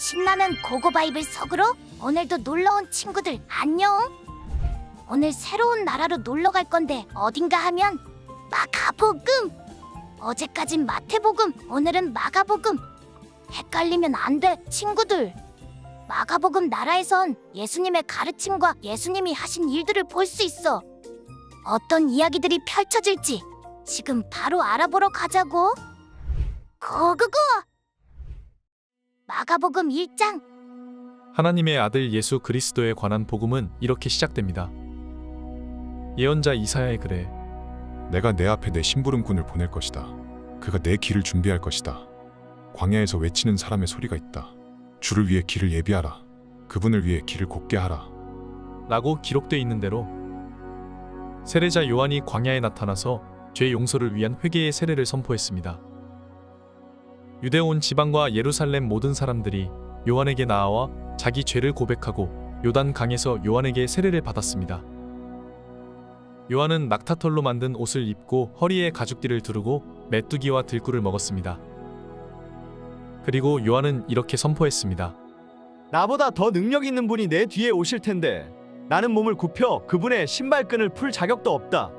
신나는 고고바이블 석으로 오늘도 놀러온 친구들 안녕. 오늘 새로운 나라로 놀러 갈 건데 어딘가 하면 마가복음. 어제까진 마태복음, 오늘은 마가복음. 헷갈리면 안 돼, 친구들. 마가복음 나라에선 예수님의 가르침과 예수님이 하신 일들을 볼 수 있어. 어떤 이야기들이 펼쳐질지 지금 바로 알아보러 가자고. 고고고! 마가복음 1장. 하나님의 아들 예수 그리스도에 관한 복음은 이렇게 시작됩니다. 예언자 이사야의 글에 내가 내 앞에 내 심부름꾼을 보낼 것이다. 그가 내 길을 준비할 것이다. 광야에서 외치는 사람의 소리가 있다. 주를 위해 길을 예비하라. 그분을 위해 길을 곧게 하라. 라고 기록되어 있는 대로 세례자 요한이 광야에 나타나서 죄 용서를 위한 회개의 세례를 선포했습니다. 유대 온 지방과 예루살렘 모든 사람들이 요한에게 나아와 자기 죄를 고백하고 요단 강에서 요한에게 세례를 받았습니다. 요한은 낙타털로 만든 옷을 입고 허리에 가죽띠를 두르고 메뚜기와 들꿀을 먹었습니다. 그리고 요한은 이렇게 선포했습니다. 나보다 더 능력 있는 분이 내 뒤에 오실 텐데 나는 몸을 굽혀 그분의 신발끈을 풀 자격도 없다.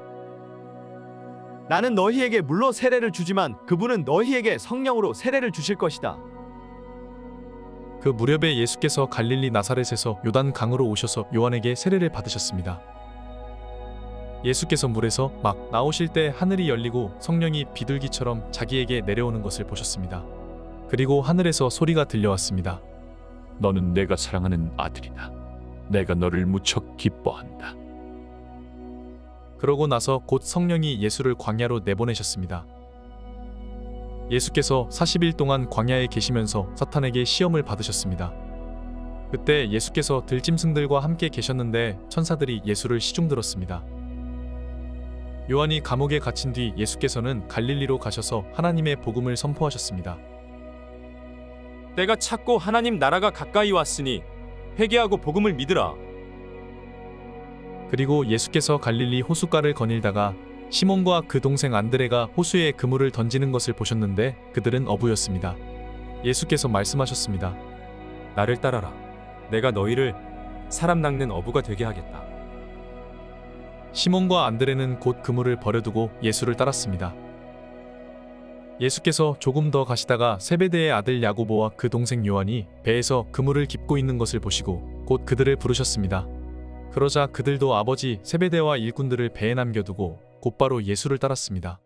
나는 너희에게 물로 세례를 주지만 그분은 너희에게 성령으로 세례를 주실 것이다. 그 무렵에 예수께서 갈릴리 나사렛에서 요단 강으로 오셔서 요한에게 세례를 받으셨습니다. 예수께서 물에서 막 나오실 때 하늘이 열리고 성령이 비둘기처럼 자기에게 내려오는 것을 보셨습니다. 그리고 하늘에서 소리가 들려왔습니다. 너는 내가 사랑하는 아들이다. 내가 너를 무척 기뻐한다. 그러고 나서 곧 성령이 예수를 광야로 내보내셨습니다. 예수께서 40일 동안 광야에 계시면서 사탄에게 시험을 받으셨습니다. 그때 예수께서 들짐승들과 함께 계셨는데 천사들이 예수를 시중들었습니다. 요한이 감옥에 갇힌 뒤 예수께서는 갈릴리로 가셔서 하나님의 복음을 선포하셨습니다. 때가 찼고 하나님 나라가 가까이 왔으니 회개하고 복음을 믿으라. 그리고 예수께서 갈릴리 호숫가를 거닐다가 시몬과 그 동생 안드레가 호수에 그물을 던지는 것을 보셨는데 그들은 어부였습니다. 예수께서 말씀하셨습니다. 나를 따라라. 내가 너희를 사람 낚는 어부가 되게 하겠다. 시몬과 안드레는 곧 그물을 버려두고 예수를 따랐습니다. 예수께서 조금 더 가시다가 세베대의 아들 야고보와 그 동생 요한이 배에서 그물을 깁고 있는 것을 보시고 곧 그들을 부르셨습니다. 그러자 그들도 아버지 세베대와 일꾼들을 배에 남겨두고 곧바로 예수를 따랐습니다.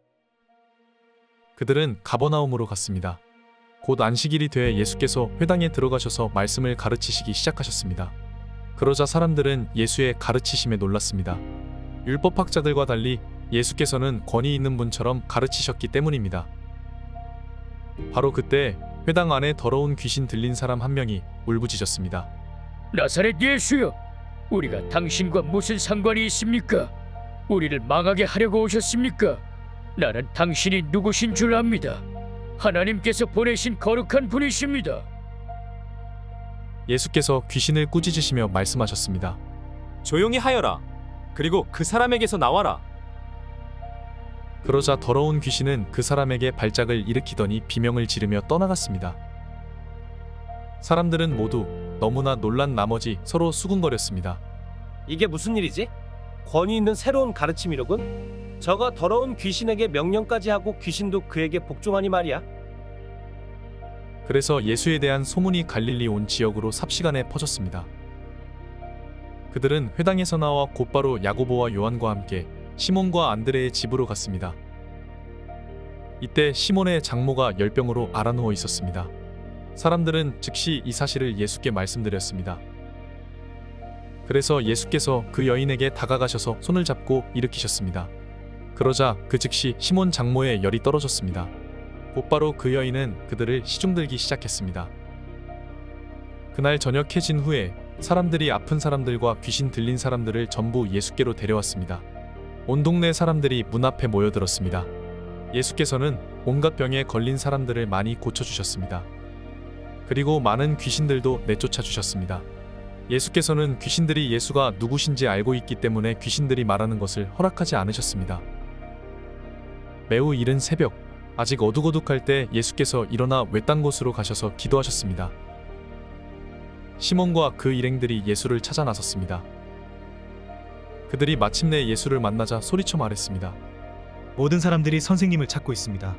그들은 가버나움으로 갔습니다. 곧 안식일이 되어 예수께서 회당에 들어가셔서 말씀을 가르치시기 시작하셨습니다. 그러자 사람들은 예수의 가르치심에 놀랐습니다. 율법학자들과 달리 예수께서는 권위 있는 분처럼 가르치셨기 때문입니다. 바로 그때 회당 안에 더러운 귀신 들린 사람 한 명이 울부짖었습니다. 나사렛 예수여, 우리가 당신과 무슨 상관이 있습니까? 우리를 망하게 하려고 오셨습니까? 나는 당신이 누구신 줄 압니다. 하나님께서 보내신 거룩한 분이십니다. 예수께서 귀신을 꾸짖으시며 말씀하셨습니다. 조용히 하여라. 그리고 그 사람에게서 나와라. 그러자 더러운 귀신은 그 사람에게 발작을 일으키더니 비명을 지르며 떠나갔습니다. 사람들은 모두 너무나 놀란 나머지 서로 수군거렸습니다. 이게 무슨 일이지? 권위 있는 새로운 가르침이로군. 저가 더러운 귀신에게 명령까지 하고 귀신도 그에게 복종하니 말이야. 그래서 예수에 대한 소문이 갈릴리 온 지역으로 삽시간에 퍼졌습니다. 그들은 회당에서 나와 곧바로 야고보와 요한과 함께 시몬과 안드레의 집으로 갔습니다. 이때 시몬의 장모가 열병으로 앓아누워 있었습니다. 사람들은 즉시 이 사실을 예수께 말씀드렸습니다. 그래서 예수께서 그 여인에게 다가가셔서 손을 잡고 일으키셨습니다. 그러자 그 즉시 시몬 장모의 열이 떨어졌습니다. 곧바로 그 여인은 그들을 시중들기 시작했습니다. 그날 저녁 해진 후에 사람들이 아픈 사람들과 귀신 들린 사람들을 전부 예수께로 데려왔습니다. 온 동네 사람들이 문 앞에 모여들었습니다. 예수께서는 온갖 병에 걸린 사람들을 많이 고쳐주셨습니다. 그리고 많은 귀신들도 내쫓아 주셨습니다. 예수께서는 귀신들이 예수가 누구신지 알고 있기 때문에 귀신들이 말하는 것을 허락하지 않으셨습니다. 매우 이른 새벽, 아직 어둑어둑할 때 예수께서 일어나 외딴 곳으로 가셔서 기도하셨습니다. 시몬과 그 일행들이 예수를 찾아 나섰습니다. 그들이 마침내 예수를 만나자 소리쳐 말했습니다. 모든 사람들이 선생님을 찾고 있습니다.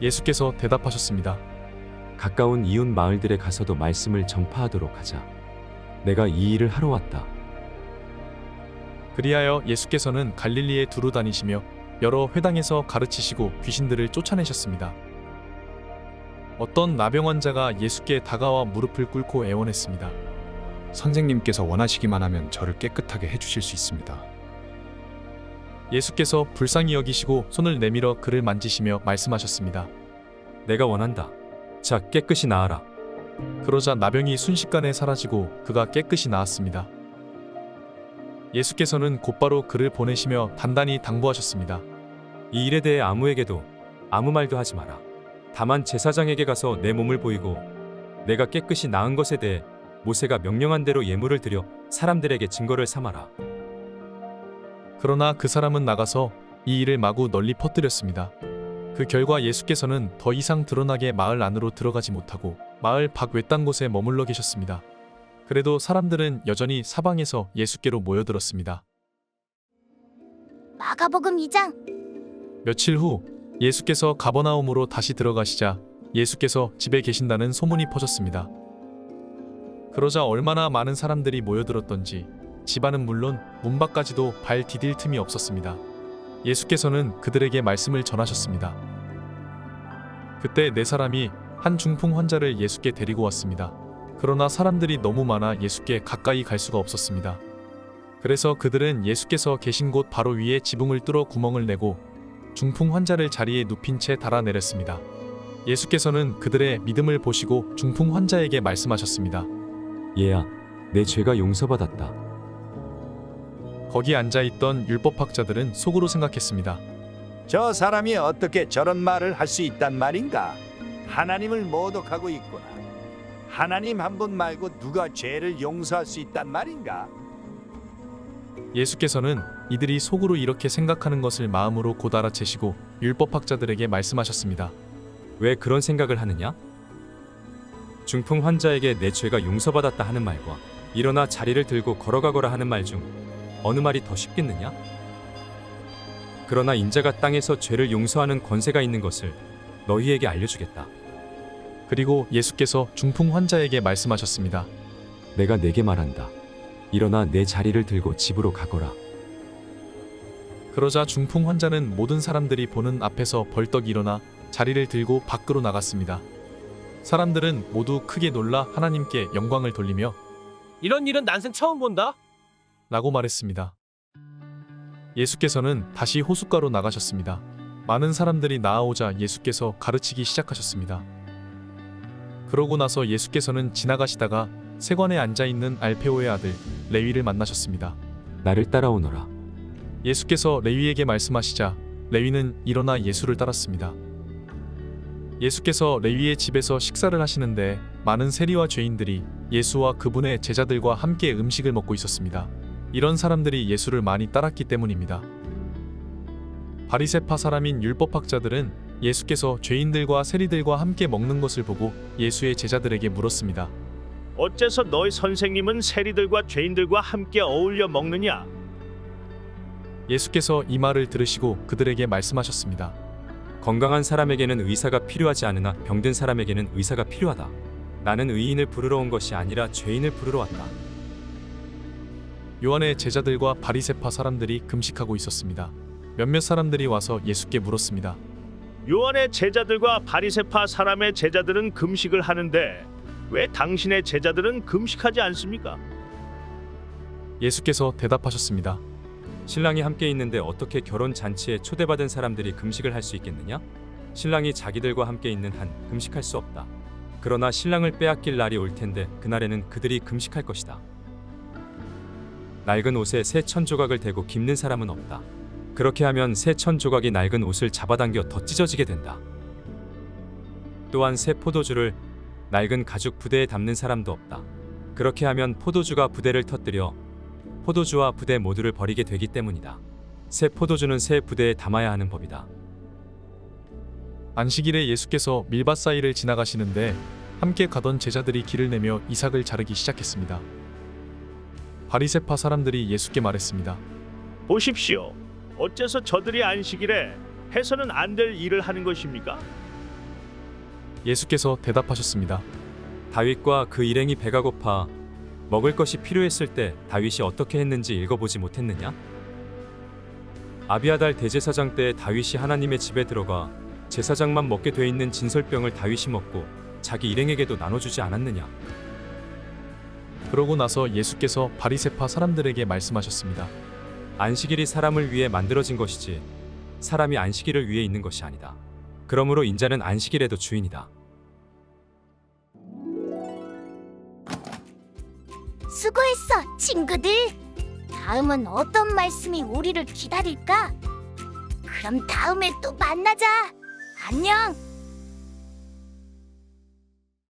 예수께서 대답하셨습니다. 가까운 이웃 마을들에 가서도 말씀을 전파하도록 하자. 내가 이 일을 하러 왔다. 그리하여 예수께서는 갈릴리에 두루 다니시며 여러 회당에서 가르치시고 귀신들을 쫓아내셨습니다. 어떤 나병 환자가 예수께 다가와 무릎을 꿇고 애원했습니다. 선생님께서 원하시기만 하면 저를 깨끗하게 해주실 수 있습니다. 예수께서 불쌍히 여기시고 손을 내밀어 그를 만지시며 말씀하셨습니다. 내가 원한다. 자, 깨끗이 나아라. 그러자 나병이 순식간에 사라지고 그가 깨끗이 나았습니다. 예수께서는 곧바로 그를 보내시며 단단히 당부하셨습니다. 이 일에 대해 아무에게도 아무 말도 하지 마라. 다만 제사장에게 가서 내 몸을 보이고 내가 깨끗이 나은 것에 대해 모세가 명령한 대로 예물을 드려 사람들에게 증거를 삼아라. 그러나 그 사람은 나가서 이 일을 마구 널리 퍼뜨렸습니다. 그 결과 예수께서는 더 이상 드러나게 마을 안으로 들어가지 못하고 마을 밖 외딴 곳에 머물러 계셨습니다. 그래도 사람들은 여전히 사방에서 예수께로 모여들었습니다. 마가복음 2장. 며칠 후 예수께서 가버나움으로 다시 들어가시자 예수께서 집에 계신다는 소문이 퍼졌습니다. 그러자 얼마나 많은 사람들이 모여들었던지 집안은 물론 문 밖까지도 발 디딜 틈이 없었습니다. 예수께서는 그들에게 말씀을 전하셨습니다. 그때 네 사람이 한 중풍 환자를 예수께 데리고 왔습니다. 그러나 사람들이 너무 많아 예수께 가까이 갈 수가 없었습니다. 그래서 그들은 예수께서 계신 곳 바로 위에 지붕을 뚫어 구멍을 내고 중풍 환자를 자리에 눕힌 채 달아내렸습니다. 예수께서는 그들의 믿음을 보시고 중풍 환자에게 말씀하셨습니다. 얘야, 내 죄가 용서받았다. 거기 앉아있던 율법학자들은 속으로 생각했습니다. 저 사람이 어떻게 저런 말을 할 수 있단 말인가? 하나님을 모독하고 있구나. 하나님 한 분 말고 누가 죄를 용서할 수 있단 말인가? 예수께서는 이들이 속으로 이렇게 생각하는 것을 마음으로 곧 알아채시고 율법학자들에게 말씀하셨습니다. 왜 그런 생각을 하느냐? 중풍 환자에게 내 죄가 용서받았다 하는 말과 일어나 자리를 들고 걸어가거라 하는 말 중 어느 말이 더 쉽겠느냐? 그러나 인자가 땅에서 죄를 용서하는 권세가 있는 것을 너희에게 알려주겠다. 그리고 예수께서 중풍 환자에게 말씀하셨습니다. 내가 네게 말한다. 일어나 내 자리를 들고 집으로 가거라. 그러자 중풍 환자는 모든 사람들이 보는 앞에서 벌떡 일어나 자리를 들고 밖으로 나갔습니다. 사람들은 모두 크게 놀라 하나님께 영광을 돌리며 이런 일은 난생 처음 본다. 라고 말했습니다. 예수께서는 다시 호숫가로 나가셨습니다. 많은 사람들이 나아오자 예수께서 가르치기 시작하셨습니다. 그러고 나서 예수께서는 지나가시다가 세관에 앉아있는 알페오의 아들 레위를 만나셨습니다. 나를 따라오너라. 예수께서 레위에게 말씀하시자 레위는 일어나 예수를 따랐습니다. 예수께서 레위의 집에서 식사를 하시는데 많은 세리와 죄인들이 예수와 그분의 제자들과 함께 음식을 먹고 있었습니다. 이런 사람들이 예수를 많이 따랐기 때문입니다. 바리새파 사람인 율법학자들은 예수께서 죄인들과 세리들과 함께 먹는 것을 보고 예수의 제자들에게 물었습니다. 어째서 너희 선생님은 세리들과 죄인들과 함께 어울려 먹느냐? 예수께서 이 말을 들으시고 그들에게 말씀하셨습니다. 건강한 사람에게는 의사가 필요하지 않으나 병든 사람에게는 의사가 필요하다. 나는 의인을 부르러 온 것이 아니라 죄인을 부르러 왔다. 요한의 제자들과 바리새파 사람들이 금식하고 있었습니다. 몇몇 사람들이 와서 예수께 물었습니다. 요한의 제자들과 바리새파 사람의 제자들은 금식을 하는데 왜 당신의 제자들은 금식하지 않습니까? 예수께서 대답하셨습니다. 신랑이 함께 있는데 어떻게 결혼 잔치에 초대받은 사람들이 금식을 할 수 있겠느냐? 신랑이 자기들과 함께 있는 한 금식할 수 없다. 그러나 신랑을 빼앗길 날이 올 텐데 그날에는 그들이 금식할 것이다. 낡은 옷에 새 천 조각을 대고 깁는 사람은 없다. 그렇게 하면 새 천 조각이 낡은 옷을 잡아당겨 더 찢어지게 된다. 또한 새 포도주를 낡은 가죽 부대에 담는 사람도 없다. 그렇게 하면 포도주가 부대를 터뜨려 포도주와 부대 모두를 버리게 되기 때문이다. 새 포도주는 새 부대에 담아야 하는 법이다. 안식일에 예수께서 밀밭 사이를 지나가시는데 함께 가던 제자들이 길을 내며 이삭을 자르기 시작했습니다. 바리새파 사람들이 예수께 말했습니다. 보십시오. 어째서 저들이 안식일에 해서는 안 될 일을 하는 것입니까? 예수께서 대답하셨습니다. 다윗과 그 일행이 배가 고파 먹을 것이 필요했을 때 다윗이 어떻게 했는지 읽어보지 못했느냐? 아비아달 대제사장 때 다윗이 하나님의 집에 들어가 제사장만 먹게 돼 있는 진설병을 다윗이 먹고 자기 일행에게도 나눠주지 않았느냐? 그러고 나서 예수께서 바리새파 사람들에게 말씀하셨습니다. 안식일이 사람을 위해 만들어진 것이지 사람이 안식일을 위해 있는 것이 아니다. 그러므로 인자는 안식일에도 주인이다. 수고했어, 친구들. 다음은 어떤 말씀이 우리를 기다릴까? 그럼 다음에 또 만나자. 안녕.